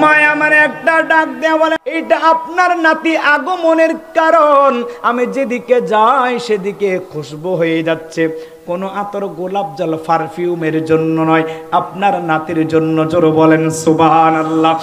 মায়া মানে একটা ডাক দেয়া বলে, এটা আপনার নাতি আগমনের কারণ। আমি যেদিকে যাই সেদিকে খুশবু হয়ে যাচ্ছে। কোনো আতর গোলাপ জল পারফিউমের জন্য নয়, আপনার নাতির জন্য। জোরে বলেন সুবহানাল্লাহ।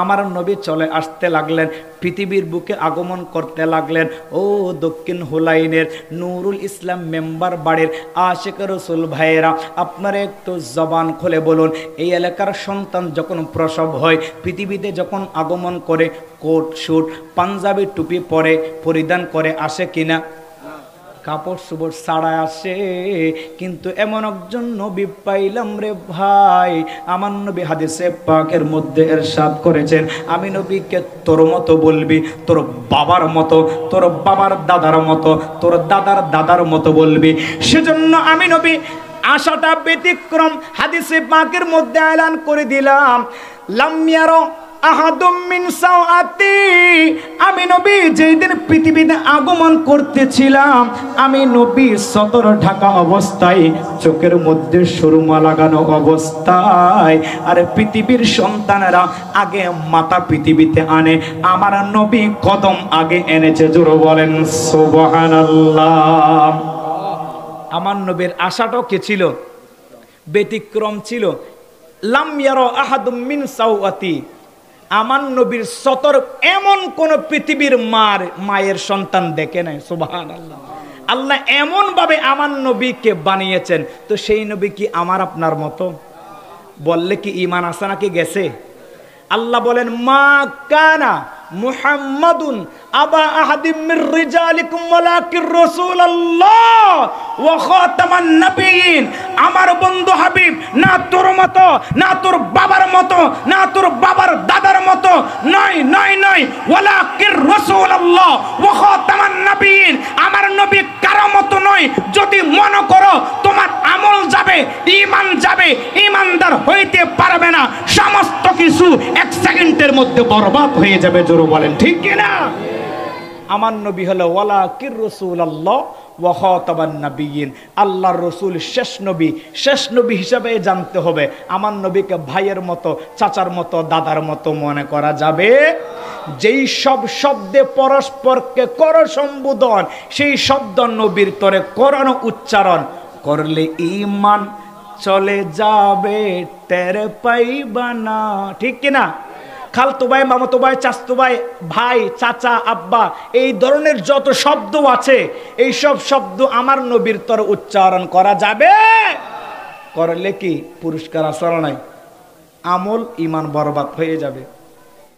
আমার নবী চলে আসতে লাগলেন, পৃথিবীর বুকে আগমন করতে লাগলেন। ও দক্ষিণ হুলাইনের নুরুল ইসলাম মেম্বার বাড়ির আশিক রসুল ভাইয়েরা, আপনারা একটু জবান খুলে বলুন, এই এলাকার সন্তান যখন প্রসব হয়, পৃথিবীতে যখন আগমন করে, কোট শুট পাঞ্জাবি টুপি পরে পরিধান করে আসে কিনা? কাপড় চোপড় ছাড়ায় আসে। কিন্তু এমন একজন নবী পাইলাম রে ভাই, আমার নবী হাদিসে পাকের মধ্যে ইরশাদ করেছেন, আমি নবীকে তোর মতো বলবি, তোর বাবার মতো, তোর বাবার দাদার মতো, তোর দাদার দাদার মতো বলবি। সেজন্য আমি নবী আশাটা ব্যতিক্রম হাদিসে পাকের মধ্যে এলান করে দিলাম, লাম ইয়ারা আহাদুম মিন সাওআতি। আমি নবী যেই দিন পৃথিবীতে আগমন করতেছিলাম, আমি নবী সদর ঢাকা অবস্থায়, চোখের মধ্যে সুরমা লাগানো অবস্থায়, আর পৃথিবীর সন্তানেরা আগে মাথা পৃথিবীতে আনে, আমার নবী কদম আগে এনেছে। জোরে বলেন সুবহানাল্লাহ। আমার নবীর আশাটাও কি ছিল? ব্যতিক্রম ছিল। লাম ইয়ারা আহাদুম মিন সাওআতি, আমার নবীর সতর এমন কোন পৃথিবীর মায়ের সন্তান দেখে নাই। সুবহানাল্লাহ। আল্লাহ এমন ভাবে আমার নবীকে বানিয়েছেন, তো সেই নবী কি আমার আপনার মতো? বললে কি ঈমান আসে নাকি গেছে? আল্লাহ বলেন, মা কানা মুহাম্মাদুন আবা আহাদিম মির রিজালিকুম ওয়ালাকির রাসূলুল্লাহ ওয়া খাতামান নবিয়্যিন। আমার বন্ধু হাবিব না তোর মতো, না তোর বাবার মতো, না তোর বাবার দাদার মতো, নয় নয় নয়, ওয়ালাকির রাসূলুল্লাহ ওয়া খাতামান নবিয়্যিন। আমার নবী কারো মতো নয়। যদি মনে করো তোমার আমল যাবে, ঈমান যাবে, ঈমানদার হইতে পারবে না। সমস্ত কিছু এক সেকেন্ডের মধ্যে বরবাদ হয়ে যাবে। জোরে বলেন ঠিক কি না? আমার নবী হলো ওয়ালাকির রাসূলুল্লাহ ওয়া খাতামান নবিয়্যিন, আল্লাহর রাসূল শেষ নবী। শেষ নবী হিসেবে জানতে হবে, আমার নবীকে ভাইয়ের মতো, চাচার মতো, দাদার মতো মনে করা যাবে। যেই সব শব্দে পরস্পরকে কর সম্বোধন, সেই শব্দ নবীর তরে করণ উচ্চারণ করলে ঈমান চলে যাবে, টের পাইবা না। ঠিক কিনা? খালতো ভাই, মামাতো ভাই, চাচতো ভাই, ভাই, চাচা, আব্বা, এই ধরনের যত শব্দ আছে, এই সব শব্দ আমার নবীর তর উচ্চারণ করা যাবে। করলে কি পুরস্কার আসল নাই, আমল ঈমান বরবাদ হয়ে যাবে।